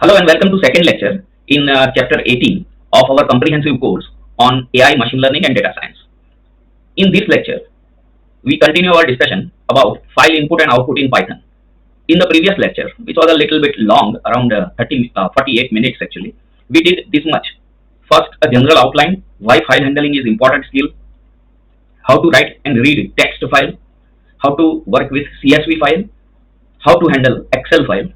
Hello and welcome to second lecture in chapter 18 of our comprehensive course on AI, machine learning and data science. In this lecture, we continue our discussion about file input and output in Python. In the previous lecture, which was a little bit long, around 48 minutes actually, we did this much. First, a general outline, why file handling is important skill, how to write and read text file, how to work with CSV file, how to handle Excel file,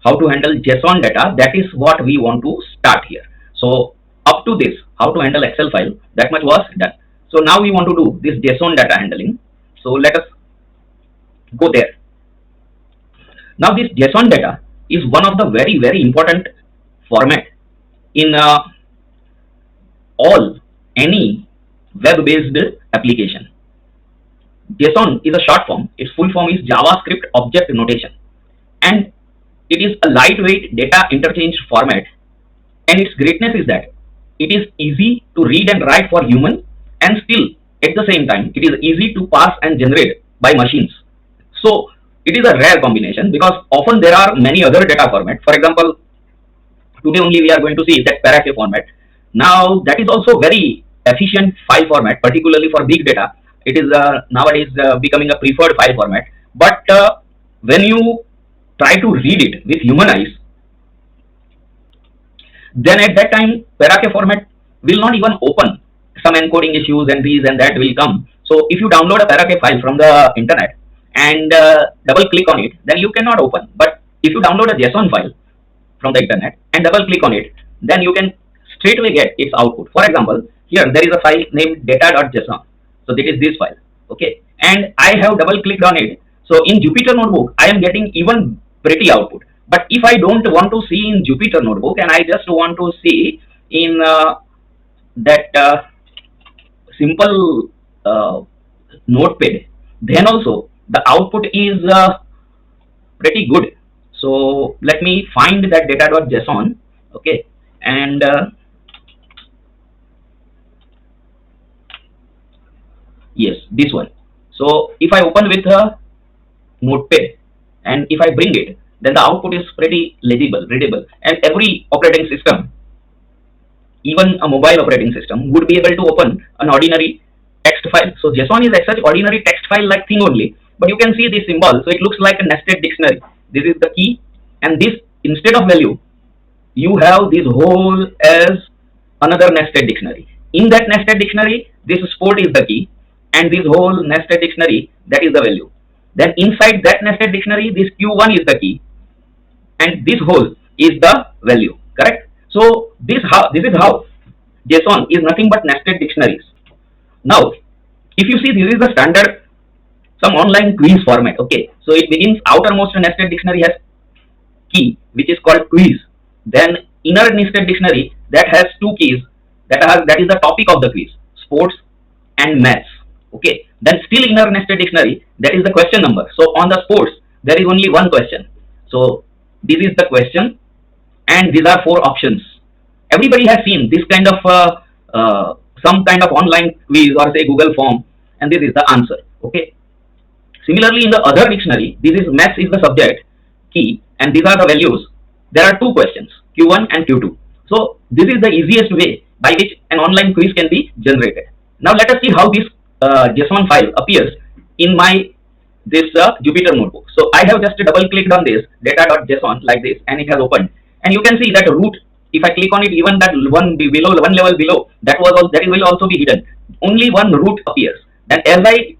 how to handle JSON data. That is what we want to start here. So up to this, how to handle Excel file, that much was done. So now we want to do this JSON data handling. So let us go there. Now this JSON data is one of the very important format in any web-based application. JSON is a short form. Its full form is JavaScript Object Notation, and it is a lightweight data interchange format, and its greatness is that it is easy to read and write for human, and still at the same time it is easy to parse and generate by machines. So it is a rare combination because often there are many other data formats. For example, today only we are going to see that Parquet format. Now that is also very efficient file format, particularly for big data. It is nowadays becoming a preferred file format. But when you try to read it with human eyes, then at that time Parquet format will not even open. Some encoding issues and these and that will come. So if you download a Parquet file from the internet and double click on it, then you cannot open. But if you download a JSON file from the internet and double click on it, then you can straightaway get its output. For example, here there is a file named data.json. So that is this file. Okay, and I have double clicked on it. So in Jupyter Notebook, I am getting even pretty output. But if I don't want to see in Jupyter Notebook and I just want to see in that simple notepad, then also the output is pretty good. So let me find that data.json. Okay, and yes, this one. So if I open with a notepad and if I bring it, then the output is pretty legible, readable, and every operating system, even a mobile operating system, would be able to open an ordinary text file. So JSON is as such ordinary text file like thing only, but you can see this symbol. So it looks like a nested dictionary. This is the key, and this, instead of value, you have this whole as another nested dictionary. In that nested dictionary, this sport is the key, and this whole nested dictionary, that is the value. Then inside that nested dictionary, this Q1 is the key, and this whole is the value. Correct? So this is how JSON is nothing but nested dictionaries. Now, if you see, this is the standard some online quiz format. Okay, so it begins outermost nested dictionary has key which is called quiz. Then inner nested dictionary that has two keys that is the topic of the quiz, sports and maths. Okay, then still inner nested dictionary, that is the question number. So on the sports there is only one question. So this is the question, and these are four options. Everybody has seen this kind of some kind of online quiz or say Google form, and this is the answer. Okay. Similarly, in the other dictionary, this is maths is the subject key, and these are the values. There are two questions, Q1 and Q2. So this is the easiest way by which an online quiz can be generated. Now let us see how this JSON file appears in my this Jupyter Notebook. So I have just double clicked on this data.json like this, and it has opened. And you can see that root. If I click on it, even that one level below, that will also be hidden. Only one root appears. Then as I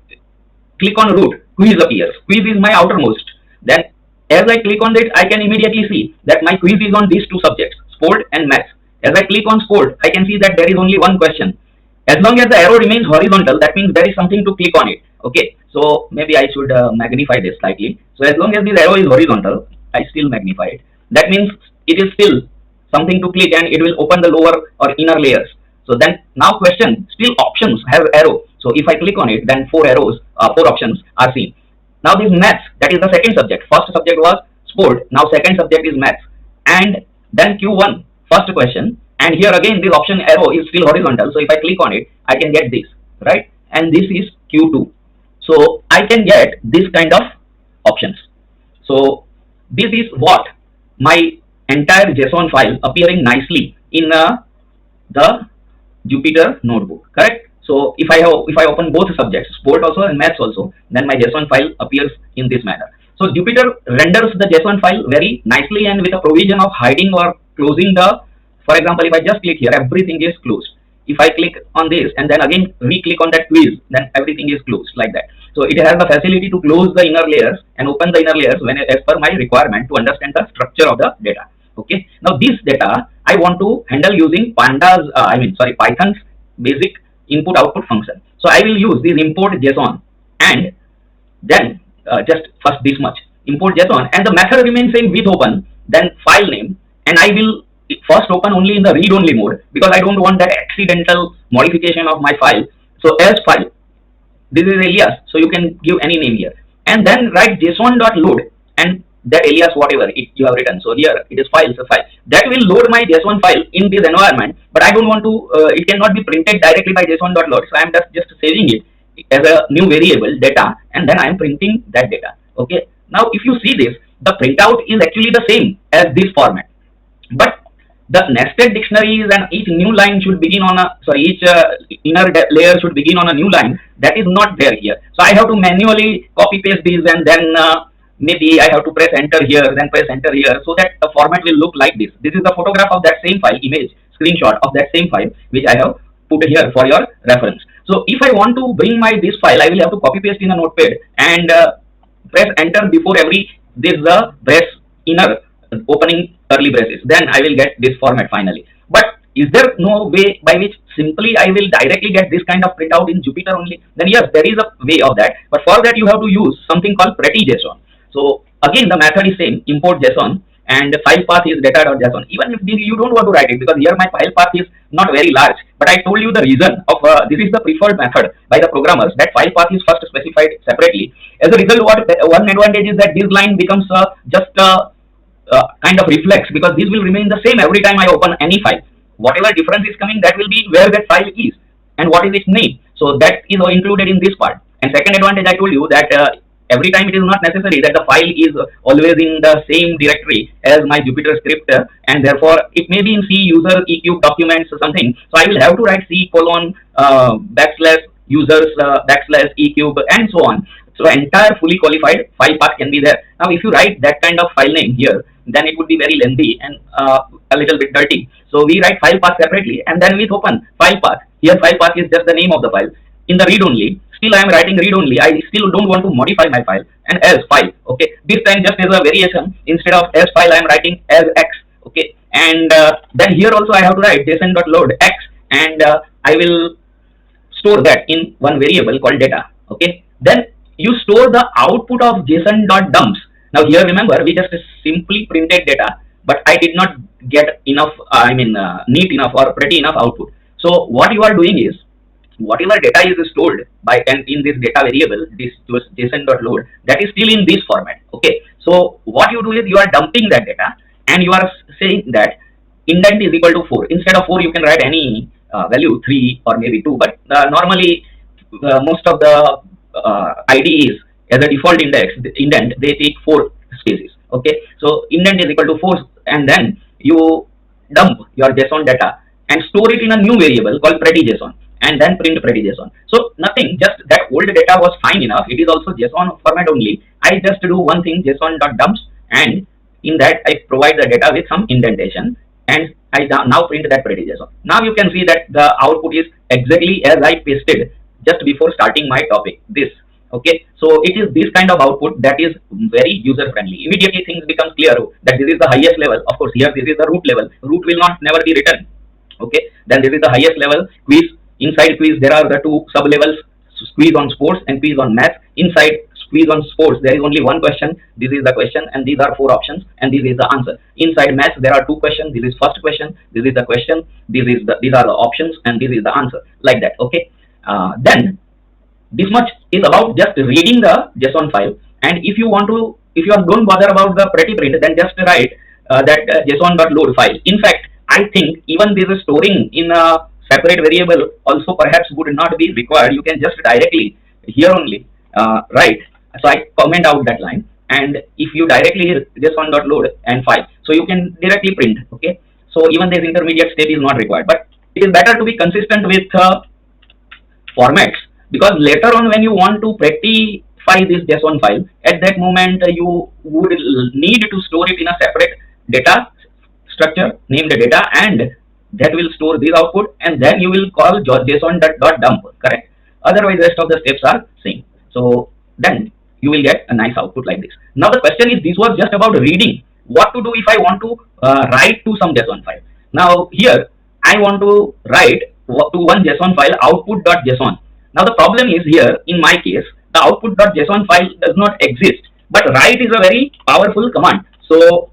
click on root, quiz appears. Quiz is my outermost. Then as I click on it, I can immediately see that my quiz is on these two subjects, sport and maths. As I click on sport, I can see that there is only one question. As long as the arrow remains horizontal, that means there is something to click on it. Okay, so maybe I should magnify this slightly. So as long as this arrow is horizontal, I still magnify it. That means it is still something to click, and it will open the lower or inner layers. So then now question, still options have arrow. So if I click on it, then four options are seen. Now this maths, that is the second subject. First subject was sport. Now second subject is maths. And then Q1, first question. And here again, this option arrow is still horizontal. So if I click on it, I can get this, right? And this is Q2. So I can get this kind of options. So this is what my entire JSON file appearing nicely in the Jupyter notebook, correct? So if I open both subjects, sport also and maths also, then my JSON file appears in this manner. So Jupyter renders the JSON file very nicely and with a provision of hiding or closing the, for example, if I just click here, everything is closed. If I click on this and then again re-click on that quiz, then everything is closed like that. So it has the facility to close the inner layers and open the inner layers when as per my requirement to understand the structure of the data. Okay. Now this data I want to handle using Python's basic input output function. So I will use this import JSON and then just first this much import JSON and the method remains same with open, then file name, and I will first open only in the read only mode because I don't want that accidental modification of my file. So as file, this is alias, so you can give any name here, and then write json.load and that alias whatever you have written. So here it is file, so file that will load my JSON file in this environment, but I don't want to it cannot be printed directly by json.load, so I am just saving it as a new variable data and then I am printing that data. Okay, now if you see this, the printout is actually the same as this format, but the nested dictionaries and each new line should begin on a each inner layer should begin on a new line. That is not there here, so I have to manually copy paste these and then maybe I have to press enter here, then press enter here, so that the format will look like this. This is the photograph of that same file, image screenshot of that same file which I have put here for your reference. So if I want to bring my this file, I will have to copy paste in a notepad and press enter before every this brace inner opening curly braces, then I will get this format finally. But is there no way by which simply I will directly get this kind of printout in Jupyter only? Then yes, there is a way of that, but for that you have to use something called pretty JSON. So again the method is same, import JSON, and file path is data.json. Even if you don't want to write it because here my file path is not very large, but I told you the reason of this is the preferred method by the programmers, that file path is first specified separately. As a result, one advantage is that this line becomes just a kind of reflex, because this will remain the same every time I open any file. Whatever difference is coming, that will be where that file is and what is its name. So that is included in this part. And second advantage, I told you that every time it is not necessary that the file is always in the same directory as my Jupyter script, and therefore it may be in C user ecube documents or something. So I will have to write C colon backslash users backslash ecube and so on. So entire fully qualified file path can be there. Now if you write that kind of file name here, then it would be very lengthy and a little bit dirty. So we write file path separately and then we open file path. Here file path is just the name of the file. In the read only, still I am writing read only. I still don't want to modify my file, and as file. Okay, this time just as a variation, instead of as file I am writing as x. Okay, and then here also I have to write json.load x, and I will store that in one variable called data. Okay, then you store the output of json.dumps. Now here remember we just simply printed data, but I did not get enough neat enough or pretty enough output. So what you are doing is, whatever data is stored by and in this data variable, this json.load, that is still in this format. Okay, so what you do is you are dumping that data and you are saying that indent is equal to 4. Instead of 4 you can write any value, 3 or maybe 2, but normally most of the IDEs as a default indent they take 4 spaces. Okay, so indent is equal to 4, and then you dump your JSON data and store it in a new variable called pretty JSON, and then print pretty JSON. So nothing, just that old data was fine enough. It is also JSON format only. I just do one thing, json.dumps, and in that I provide the data with some indentation, and I now print that pretty JSON. Now you can see that the output is exactly as I pasted just before starting my topic, this. Okay, so it is this kind of output that is very user friendly. Immediately things become clear that this is the highest level. Of course here this is the root level. Root will not never be written. Okay, then this is the highest level. Quiz, inside quiz there are the two sub levels, quiz on sports and quiz on math. Inside quiz on sports there is only one question. This is the question and these are 4 options and this is the answer. Inside math there are 2 questions. This is first question, this is the question, these are the options, and this is the answer, like that. Okay, then this much is about just reading the JSON file. And if you don't bother about the pretty print, then just write that json.load file. In fact, I think even this storing in a separate variable also perhaps would not be required. You can just directly here only write. So I comment out that line and if you directly json.load and file, so you can directly print. Okay, so even this intermediate step is not required, but it is better to be consistent with formats, because later on when you want to prettify this JSON file, at that moment you would need to store it in a separate data structure named data, and that will store this output, and then you will call json.dump, correct? Otherwise rest of the steps are same. So then you will get a nice output like this. Now the question is, this was just about reading. What to do if I want to write to some JSON file? Now here I want to write to one JSON file, output.json. Now the problem is here, in my case, the output.json file does not exist, but write is a very powerful command. So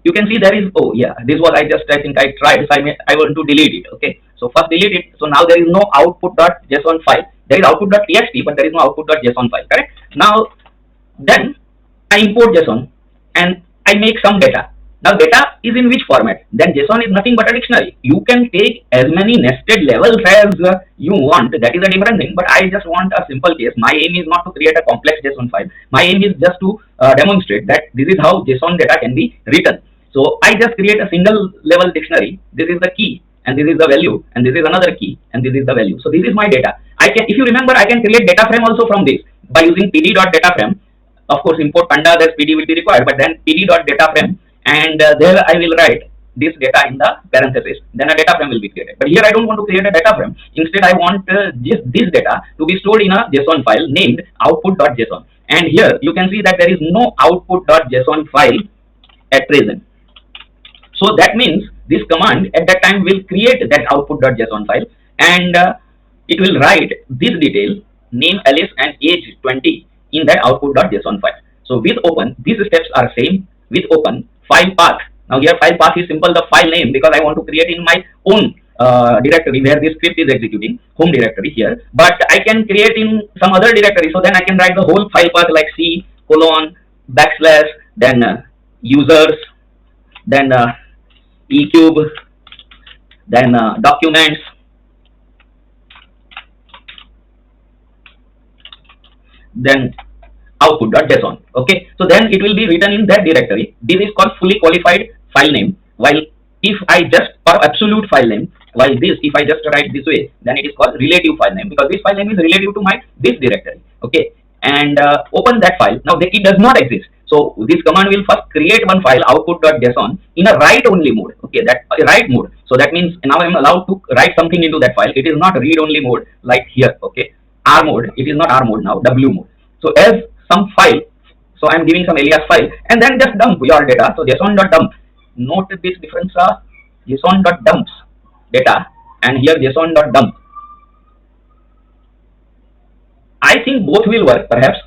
you can see there is, oh yeah, this was I think I tried, so I want to delete it. Okay, so first delete it. So now there is no output.json file. There is output.txt, but there is no output.json file, correct? Now then I import JSON and I make some data. Now data is in which format? Then JSON is nothing but a dictionary. You can take as many nested levels as you want. That is a different thing. But I just want a simple case. My aim is not to create a complex JSON file. My aim is just to demonstrate that this is how JSON data can be written. So I just create a single level dictionary. This is the key, and this is the value, and this is another key, and this is the value. So this is my data. I can, if you remember, I can create data frame also from this by using pd.dataframe. Of course, import panda, that pd will be required, but then pd.dataframe, and there I will write this data in the parenthesis. Then a data frame will be created. But here I don't want to create a data frame. Instead, I want this data to be stored in a JSON file named output.json. And here you can see that there is no output.json file at present. So that means this command at that time will create that output.json file, and it will write this detail, name Alice and age 20, in that output.json file. So with open, these steps are same. With open, file path. Now here file path is simple, the file name, because I want to create in my own directory where this script is executing, home directory here. But I can create in some other directory, so then I can write the whole file path like C:\, then users, then eCube, then documents, then output.json. Okay, so then it will be written in that directory. This is called fully qualified file name. While if I just, or absolute file name, while this, if I just write this way, then it is called relative file name, because this file name is relative to my this directory. Okay, and open that file. Now it does not exist. So this command will first create one file, output.json, in a write only mode. Okay, that write mode. So that means now I am allowed to write something into that file. It is not read only mode like here. Okay, R mode. It is not R mode now, W mode. So as some file, so I am giving some alias file, and then just dump your data. So json.dump. Note this difference: json.dumps data, and here json.dump. I think both will work perhaps,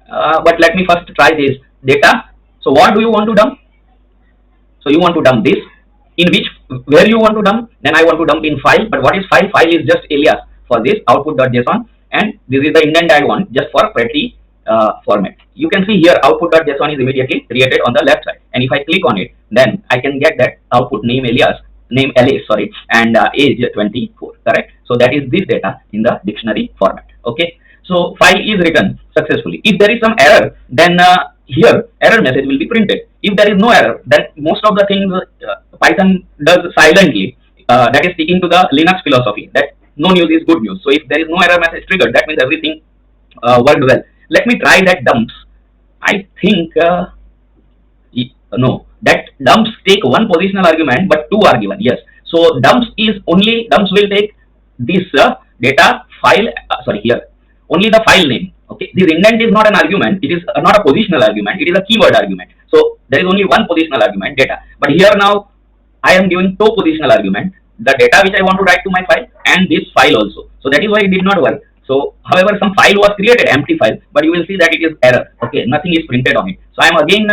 but let me first try this data. So what do you want to dump? So you want to dump this, in which, where you want to dump? Then I want to dump in file. But what is file? File is just alias for this output.json, and this is the indent I want just for pretty format. You can see here output.json is immediately created on the left side, and if I click on it, then I can get that output name Alice, sorry, and age 24, correct? So that is this data in the dictionary format. Okay, so file is written successfully. If there is some error, then here error message will be printed. If there is no error, then most of the things Python does silently. That is sticking to the Linux philosophy that no news is good news. So if there is no error message triggered, that means everything worked well. Let me try that dumps. I think no, that dumps take one positional argument, but two are given. Yes, so dumps will take this data file. Sorry, here only the file name. Okay, this indent is not an argument. It is not a positional argument. It is a keyword argument. So there is only one positional argument, data. But here now I am giving two positional argument, the data which I want to write to my file, and this file also. So that is why it did not work. So however, some file was created, empty file, but you will see that it is error. Okay, nothing is printed on it. So I am again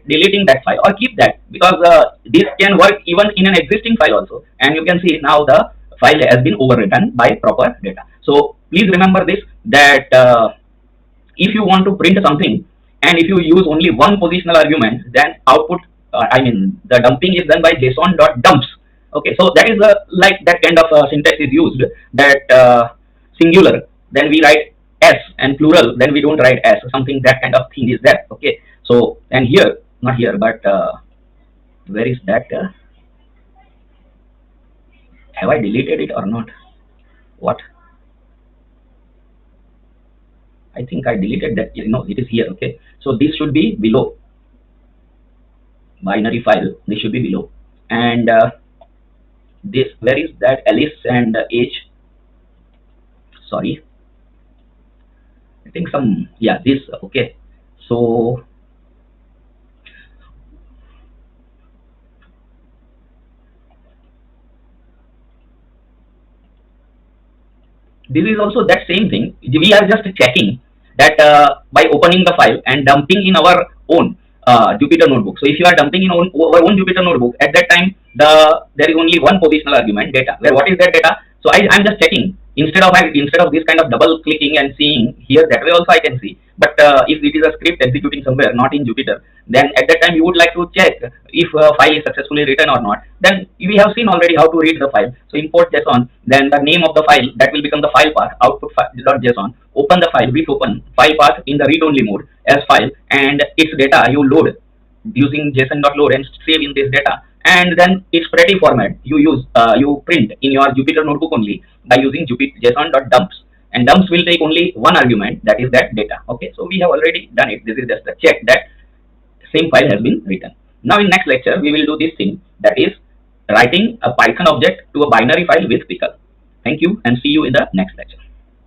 deleting that file, or keep that, because this can work even in an existing file also. And you can see now the file has been overwritten by proper data. So please remember this, that if you want to print something, and if you use only one positional argument, then output, the dumping is done by json.dumps. Okay, so that is like that kind of syntax is used, that singular. Then we write s and plural, then we don't write s. Something that kind of thing is there. Okay. So and here, not here, but where is that? Have I deleted it or not? What? I think I deleted that. You know, it is here. Okay. So this should be below binary file. This should be below. And this, where is that Alice and age? Sorry, I think some, yeah, this. Okay. So this is also that same thing. We are just checking that by opening the file and dumping in our own Jupyter notebook. So if you are dumping in our own Jupyter notebook, at that time there is only one positional argument, data. Where what is that data? So I'm just checking, instead of this kind of double clicking and seeing here, that way also I can see. But if it is a script executing somewhere not in Jupyter, then at that time you would like to check if a file is successfully written or not. Then we have seen already how to read the file. So import JSON, then the name of the file, that will become the file path, output.json. Open the file with open file path in the read-only mode as file, and its data you load using json.load and save in this data. And then its pretty format you use, you print in your Jupyter notebook only by using json.dumps. And dumps will take only one argument, that is that data. Okay, so we have already done it. This is just a check that same file has been written. Now in next lecture we will do this thing, that is writing a Python object to a binary file with pickle. Thank you and see you in the next lecture.